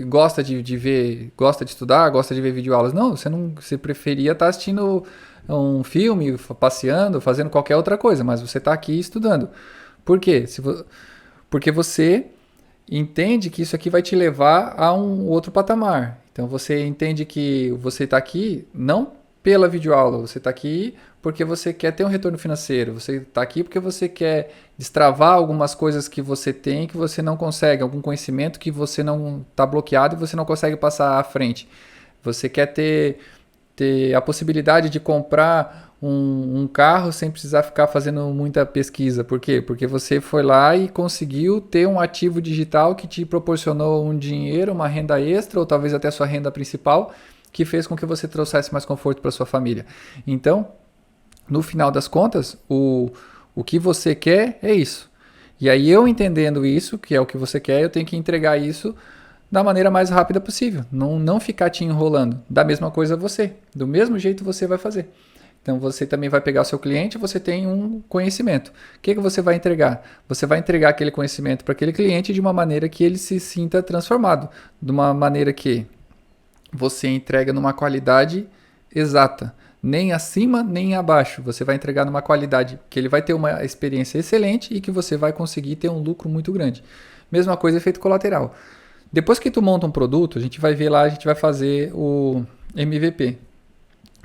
gosta de ver, gosta de estudar, gosta de ver videoaulas. Não, você preferia estar assistindo um filme, passeando, fazendo qualquer outra coisa, mas você está aqui estudando. Por quê? Porque você entende que isso aqui vai te levar a um outro patamar. Então você entende que você está aqui não pela videoaula, você está aqui porque você quer ter um retorno financeiro, você está aqui porque você quer destravar algumas coisas que você tem que você não consegue, algum conhecimento que você não está bloqueado e você não consegue passar à frente. Você quer ter a possibilidade de comprar um carro sem precisar ficar fazendo muita pesquisa. Por quê? Porque você foi lá e conseguiu ter um ativo digital que te proporcionou um dinheiro, uma renda extra, ou talvez até sua renda principal, que fez com que você trouxesse mais conforto para sua família. Então, no final das contas, o que você quer é isso. E aí eu entendendo isso, que é o que você quer, eu tenho que entregar isso da maneira mais rápida possível. Não ficar te enrolando. Da mesma coisa você. Do mesmo jeito você vai fazer. Então você também vai pegar o seu cliente, você tem um conhecimento. O que você vai entregar? Você vai entregar aquele conhecimento para aquele cliente de uma maneira que ele se sinta transformado. De uma maneira que você entrega numa qualidade exata. Nem acima, nem abaixo. Você vai entregar numa qualidade que ele vai ter uma experiência excelente e que você vai conseguir ter um lucro muito grande. Mesma coisa, efeito colateral. Depois que tu monta um produto, a gente vai ver lá, a gente vai fazer o MVP.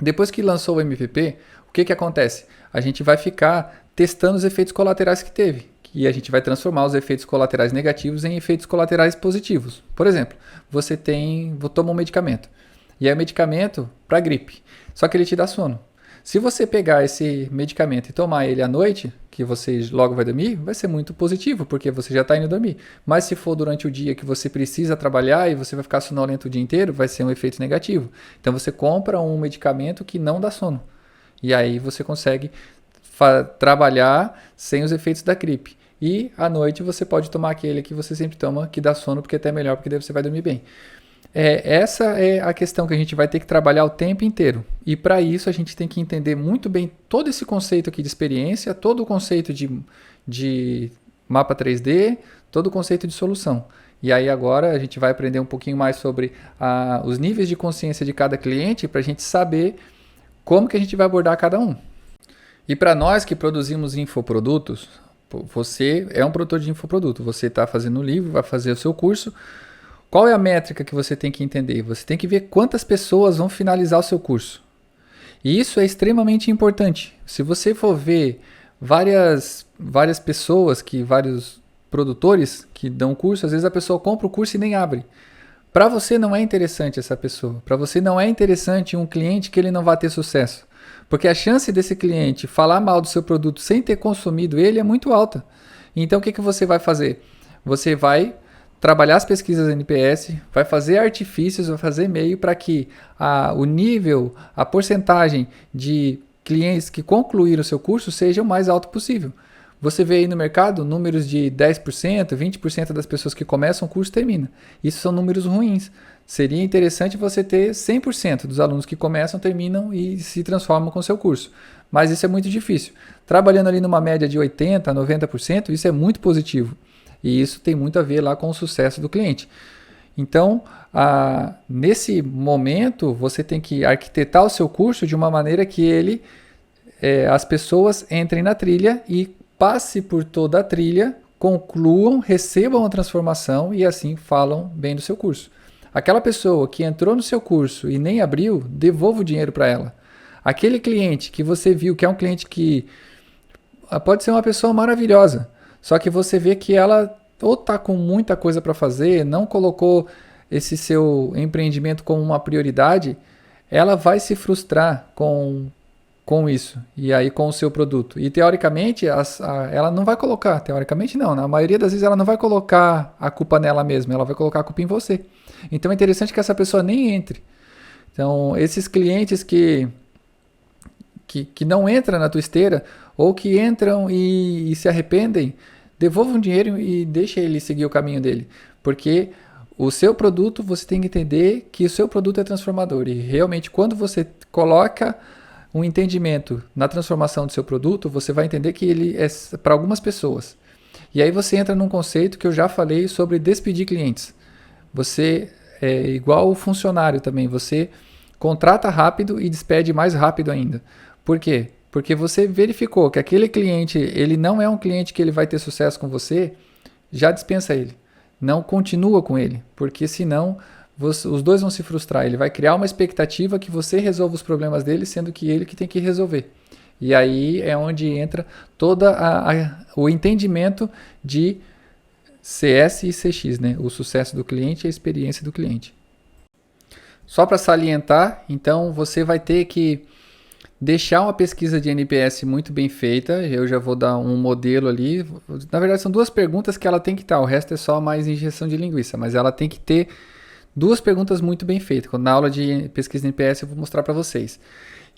Depois que lançou o MVP, o que acontece? A gente vai ficar testando os efeitos colaterais que teve. E a gente vai transformar os efeitos colaterais negativos em efeitos colaterais positivos. Por exemplo, você toma um medicamento. E é um medicamento para gripe. Só que ele te dá sono. Se você pegar esse medicamento e tomar ele à noite, que você logo vai dormir, vai ser muito positivo, porque você já está indo dormir. Mas se for durante o dia que você precisa trabalhar e você vai ficar sonolento o dia inteiro, vai ser um efeito negativo. Então você compra um medicamento que não dá sono. E aí você consegue trabalhar sem os efeitos da gripe. E à noite você pode tomar aquele que você sempre toma, que dá sono, porque é até melhor, porque daí você vai dormir bem. Essa é a questão que a gente vai ter que trabalhar o tempo inteiro. E para isso a gente tem que entender muito bem todo esse conceito aqui de experiência, todo o conceito de mapa 3D, todo o conceito de solução. E aí agora a gente vai aprender um pouquinho mais sobre os níveis de consciência de cada cliente para a gente saber como que a gente vai abordar cada um. E para nós que produzimos infoprodutos, você é um produtor de infoproduto, você está fazendo o livro, vai fazer o seu curso. Qual é a métrica que você tem que entender? Você tem que ver quantas pessoas vão finalizar o seu curso. E isso é extremamente importante. Se você for ver várias pessoas, vários produtores que dão curso, às vezes a pessoa compra o curso e nem abre. Para você não é interessante essa pessoa. Para você não é interessante um cliente que ele não vai ter sucesso. Porque a chance desse cliente falar mal do seu produto sem ter consumido ele é muito alta. Então o que você vai fazer? Você vai trabalhar as pesquisas NPS, vai fazer artifícios, vai fazer e-mail para que o nível, a porcentagem de clientes que concluíram o seu curso seja o mais alto possível. Você vê aí no mercado números de 10%, 20% das pessoas que começam o curso terminam. Isso são números ruins. Seria interessante você ter 100% dos alunos que começam, terminam e se transformam com o seu curso. Mas isso é muito difícil. Trabalhando ali numa média de 80%, 90%, isso é muito positivo. E isso tem muito a ver lá com o sucesso do cliente. Então, nesse momento, você tem que arquitetar o seu curso de uma maneira que as pessoas entrem na trilha e passe por toda a trilha, concluam, recebam a transformação e assim falam bem do seu curso. Aquela pessoa que entrou no seu curso e nem abriu, devolva o dinheiro para ela. Aquele cliente que você viu que é um cliente que pode ser uma pessoa maravilhosa, só que você vê que ela ou está com muita coisa para fazer, não colocou esse seu empreendimento como uma prioridade, ela vai se frustrar com isso, e aí com o seu produto. E teoricamente, ela não vai colocar, teoricamente não, na maioria das vezes ela não vai colocar a culpa nela mesma, ela vai colocar a culpa em você. Então é interessante que essa pessoa nem entre. Então, esses clientes que não entram na tua esteira, ou que entram e se arrependem, devolvam o dinheiro e deixa ele seguir o caminho dele. Porque o seu produto, você tem que entender que o seu produto é transformador. E realmente, quando você coloca um entendimento na transformação do seu produto, você vai entender que ele é para algumas pessoas. E aí você entra num conceito que eu já falei sobre despedir clientes. Você é igual o funcionário também. Você contrata rápido e despede mais rápido ainda. Por quê? Porque você verificou que aquele cliente, ele não é um cliente que ele vai ter sucesso com você, já dispensa ele. Não continua com ele, porque senão os dois vão se frustrar. Ele vai criar uma expectativa que você resolva os problemas dele, sendo que ele que tem que resolver. E aí é onde entra todo o entendimento de CS e CX, né? O sucesso do cliente e a experiência do cliente. Só para salientar, então você vai ter que deixar uma pesquisa de NPS muito bem feita. Eu já vou dar um modelo ali. Na verdade, são 2 perguntas que ela tem que estar. O resto é só mais injeção de linguiça. Mas ela tem que ter 2 perguntas muito bem feitas. Na aula de pesquisa de NPS eu vou mostrar para vocês.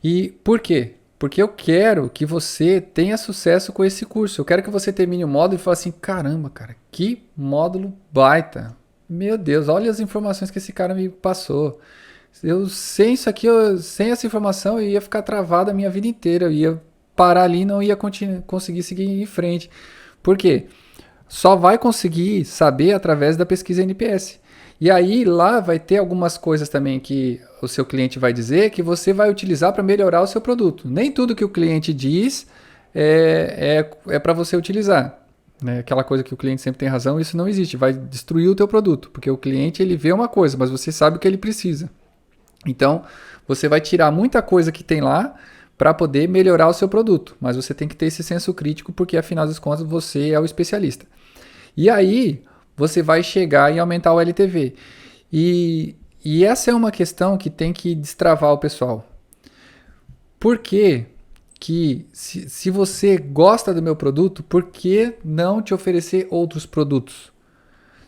E por quê? Porque eu quero que você tenha sucesso com esse curso. Eu quero que você termine o módulo e fale assim, caramba, cara, que módulo baita. Meu Deus, olha as informações que esse cara me passou. Eu sem isso aqui, sem essa informação, eu ia ficar travado a minha vida inteira. Eu ia parar ali e não ia conseguir seguir em frente. Por quê? Só vai conseguir saber através da pesquisa NPS. E aí lá vai ter algumas coisas também que o seu cliente vai dizer que você vai utilizar para melhorar o seu produto. Nem tudo que o cliente diz é para você utilizar. Né? Aquela coisa que o cliente sempre tem razão, isso não existe. Vai destruir o teu produto, porque o cliente ele vê uma coisa, mas você sabe o que ele precisa. Então, você vai tirar muita coisa que tem lá para poder melhorar o seu produto. Mas você tem que ter esse senso crítico, porque afinal das contas você é o especialista. E aí, você vai chegar e aumentar o LTV. E essa é uma questão que tem que destravar o pessoal. Por que se você gosta do meu produto, por que não te oferecer outros produtos?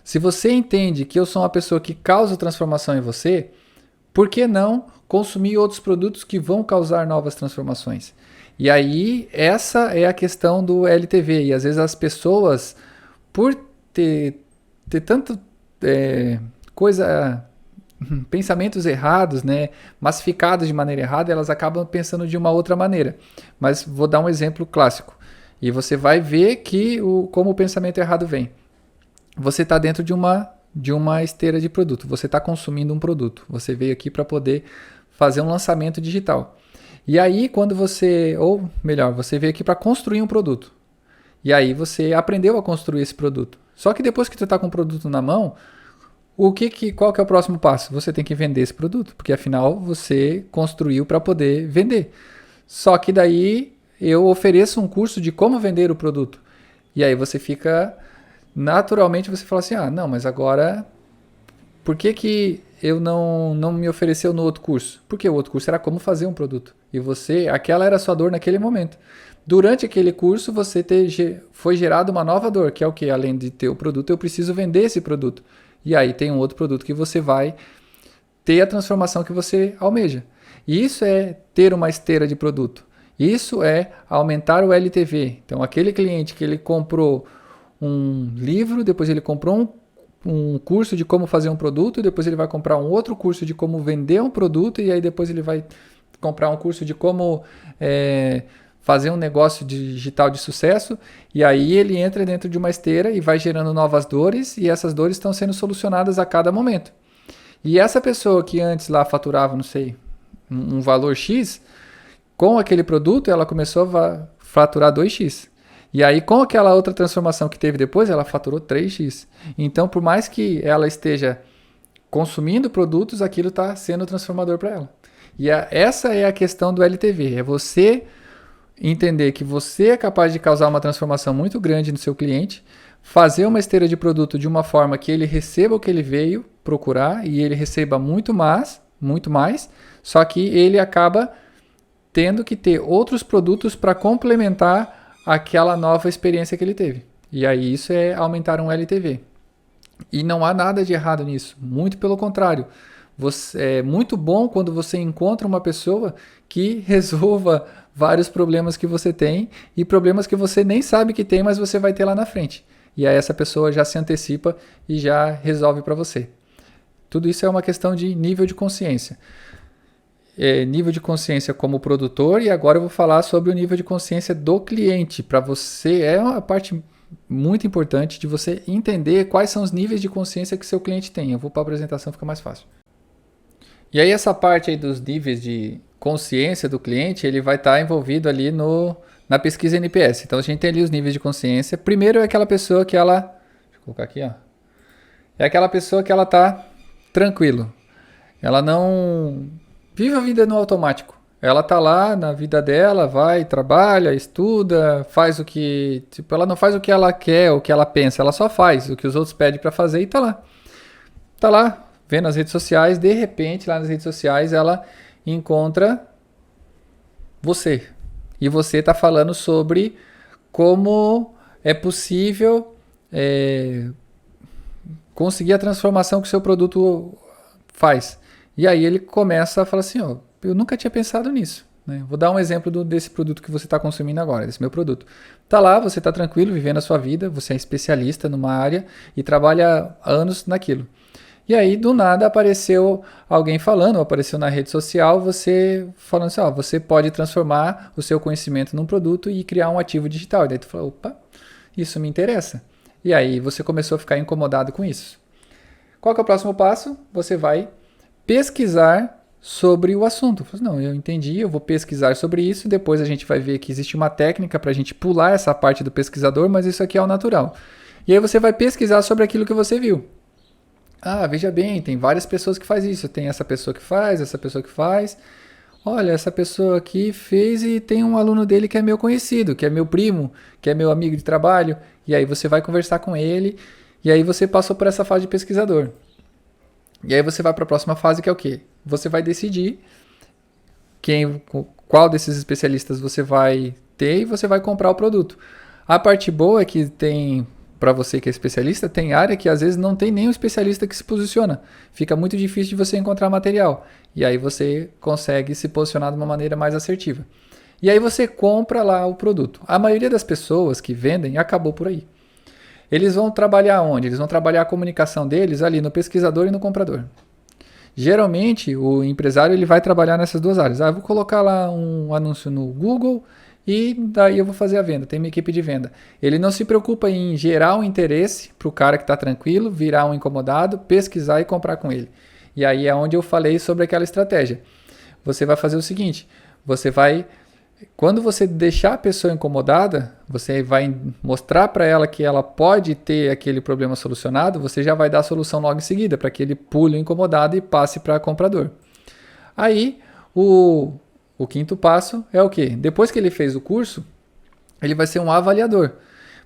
Se você entende que eu sou uma pessoa que causa transformação em você, por que não consumir outros produtos que vão causar novas transformações? E aí, essa é a questão do LTV. E às vezes as pessoas, por ter tanto pensamentos errados, né, massificados de maneira errada, elas acabam pensando de uma outra maneira. Mas vou dar um exemplo clássico. E você vai ver como o pensamento errado vem. Você está dentro de uma esteira de produto. Você está consumindo um produto. Você veio aqui para poder fazer um lançamento digital. E aí, você veio aqui para construir um produto. E aí você aprendeu a construir esse produto. Só que depois que você está com o produto na mão, qual que é o próximo passo? Você tem que vender esse produto, porque afinal você construiu para poder vender. Só que daí eu ofereço um curso de como vender o produto. E aí você fica... Naturalmente você fala assim, não, mas agora por que eu não me ofereceu no outro curso? Porque o outro curso era como fazer um produto. E aquela era a sua dor naquele momento. Durante aquele curso foi gerada uma nova dor, que é o que? Além de ter o produto, eu preciso vender esse produto. E aí tem um outro produto que você vai ter a transformação que você almeja. E isso é ter uma esteira de produto. Isso é aumentar o LTV. Então aquele cliente que ele comprou um livro, depois ele comprou um curso de como fazer um produto, depois ele vai comprar um outro curso de como vender um produto, e aí depois ele vai comprar um curso de como fazer um negócio digital de sucesso, e aí ele entra dentro de uma esteira e vai gerando novas dores, e essas dores estão sendo solucionadas a cada momento. E essa pessoa que antes lá faturava, não sei, um valor X, com aquele produto ela começou a faturar 2x. E aí, com aquela outra transformação que teve depois, ela faturou 3x. Então, por mais que ela esteja consumindo produtos, aquilo está sendo transformador para ela. E essa é a questão do LTV. É você entender que você é capaz de causar uma transformação muito grande no seu cliente, fazer uma esteira de produto de uma forma que ele receba o que ele veio procurar e ele receba muito mais, só que ele acaba tendo que ter outros produtos para complementar aquela nova experiência que ele teve. E aí isso é aumentar um LTV. E não há nada de errado nisso. Muito pelo contrário. É muito bom quando você encontra uma pessoa que resolva vários problemas que você tem e problemas que você nem sabe que tem, mas você vai ter lá na frente. E aí essa pessoa já se antecipa e já resolve para você. Tudo isso é uma questão de nível de consciência. Nível de consciência como produtor, e agora eu vou falar sobre o nível de consciência do cliente. Para você é uma parte muito importante de você entender quais são os níveis de consciência que seu cliente tem. Eu vou para a apresentação, fica mais fácil. E aí essa parte aí dos níveis de consciência do cliente, ele vai estar envolvido ali na pesquisa NPS. Então a gente tem ali os níveis de consciência. Primeiro é aquela pessoa que ela... Deixa eu colocar aqui, ó. É aquela pessoa que ela está tranquilo. Ela não... vive a vida no automático. Ela tá lá na vida dela, vai, trabalha, estuda, faz o que, tipo, ela não faz o que ela quer, o que ela pensa, ela só faz o que os outros pedem para fazer e tá lá. Tá lá, vendo as redes sociais, de repente, lá nas redes sociais, ela encontra você. E você tá falando sobre como é possível é, conseguir a transformação que o seu produto faz. E aí ele começa a falar assim, ó, eu nunca tinha pensado nisso. Né? Vou dar um exemplo desse produto que você está consumindo agora, desse meu produto. Tá lá, você está tranquilo, vivendo a sua vida, você é especialista numa área e trabalha anos naquilo. E aí, do nada, apareceu alguém falando, apareceu na rede social, você falando assim, ó, você pode transformar o seu conhecimento num produto e criar um ativo digital. E daí tu falou, opa, isso me interessa. E aí você começou a ficar incomodado com isso. Qual que é o próximo passo? Você vai pesquisar sobre o assunto. Não, eu entendi, eu vou pesquisar sobre isso, depois a gente vai ver que existe uma técnica para a gente pular essa parte do pesquisador, mas isso aqui é o natural. E aí você vai pesquisar sobre aquilo que você viu. Ah, veja bem, tem várias pessoas que fazem isso. Tem essa pessoa que faz, essa pessoa que faz. Olha, essa pessoa aqui fez e tem um aluno dele que é meu conhecido, que é meu primo, que é meu amigo de trabalho. E aí você vai conversar com ele, e aí você passou por essa fase de pesquisador. E aí você vai para a próxima fase, que é o quê? Você vai decidir qual desses especialistas você vai ter e você vai comprar o produto. A parte boa é que tem, para você que é especialista, tem área que às vezes não tem nenhum especialista que se posiciona. Fica muito difícil de você encontrar material. E aí você consegue se posicionar de uma maneira mais assertiva. E aí você compra lá o produto. A maioria das pessoas que vendem acabou por aí. Eles vão trabalhar onde? Eles vão trabalhar a comunicação deles ali no pesquisador e no comprador. Geralmente, o empresário ele vai trabalhar nessas duas áreas. Ah, eu vou colocar lá um anúncio no Google e daí eu vou fazer a venda. Tem uma equipe de venda. Ele não se preocupa em gerar um interesse para o cara que está tranquilo, virar um incomodado, pesquisar e comprar com ele. E aí é onde eu falei sobre aquela estratégia. Você vai fazer o seguinte, quando você deixar a pessoa incomodada, você vai mostrar para ela que ela pode ter aquele problema solucionado, você já vai dar a solução logo em seguida, para que ele pule o incomodado e passe para comprador. Aí, o quinto passo é o quê? Depois que ele fez o curso, ele vai ser um avaliador.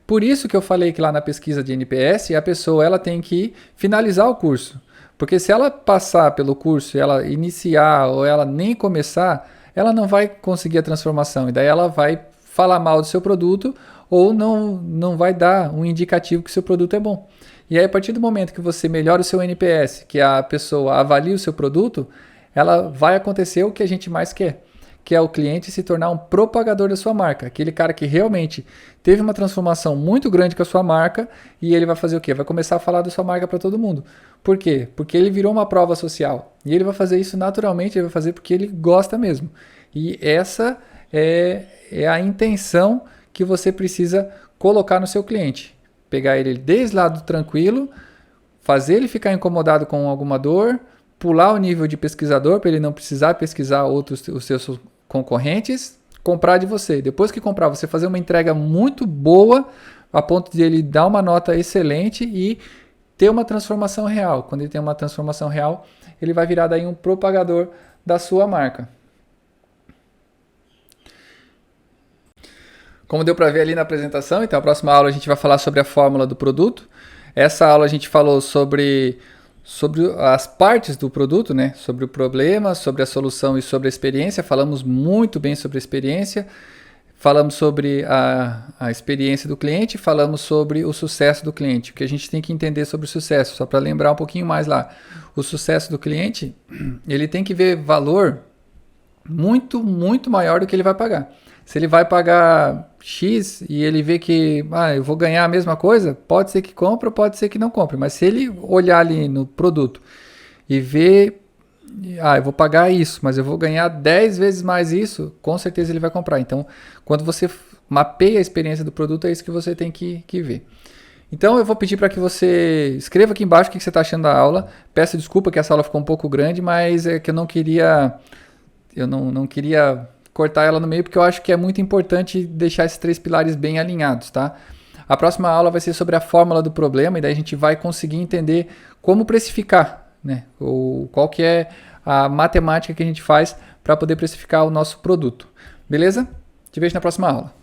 Por isso que eu falei que lá na pesquisa de NPS, a pessoa ela tem que finalizar o curso. Porque se ela passar pelo curso e ela iniciar ou ela nem começar, ela não vai conseguir a transformação e daí ela vai falar mal do seu produto ou não vai dar um indicativo que o seu produto é bom. E aí, a partir do momento que você melhora o seu NPS, que a pessoa avalia o seu produto, ela vai acontecer o que a gente mais quer, que é o cliente se tornar um propagador da sua marca. Aquele cara que realmente teve uma transformação muito grande com a sua marca e ele vai fazer o quê? Vai começar a falar da sua marca para todo mundo. Por quê? Porque ele virou uma prova social. E ele vai fazer isso naturalmente, ele vai fazer porque ele gosta mesmo. E essa é a intenção que você precisa colocar no seu cliente. Pegar ele desde lado tranquilo, fazer ele ficar incomodado com alguma dor, pular o nível de pesquisador para ele não precisar pesquisar os seus concorrentes, comprar de você. Depois que comprar, você fazer uma entrega muito boa, a ponto de ele dar uma nota excelente e ter uma transformação real. Quando ele tem uma transformação real, ele vai virar daí um propagador da sua marca. Como deu para ver ali na apresentação, então a próxima aula a gente vai falar sobre a fórmula do produto. Essa aula a gente falou sobre as partes do produto, né? Sobre o problema, sobre a solução e sobre a experiência. Falamos muito bem sobre a experiência. Falamos sobre a experiência do cliente, falamos sobre o sucesso do cliente. O que a gente tem que entender sobre o sucesso, só para lembrar um pouquinho mais lá. O sucesso do cliente, ele tem que ver valor muito, muito maior do que ele vai pagar. Se ele vai pagar X e ele vê que eu vou ganhar a mesma coisa, pode ser que compre, pode ser que não compre. Mas se ele olhar ali no produto e ver eu vou pagar isso, mas eu vou ganhar 10 vezes mais isso, com certeza ele vai comprar. Então, quando você mapeia a experiência do produto, é isso que você tem que ver. Então, eu vou pedir para que você escreva aqui embaixo o que você está achando da aula. Peço desculpa que essa aula ficou um pouco grande, mas é que eu não queria cortar ela no meio, porque eu acho que é muito importante deixar esses 3 pilares bem alinhados, tá? A próxima aula vai ser sobre a fórmula do problema, e daí a gente vai conseguir entender como precificar, né? Ou qual que é a matemática que a gente faz para poder precificar o nosso produto. Beleza? Te vejo na próxima aula.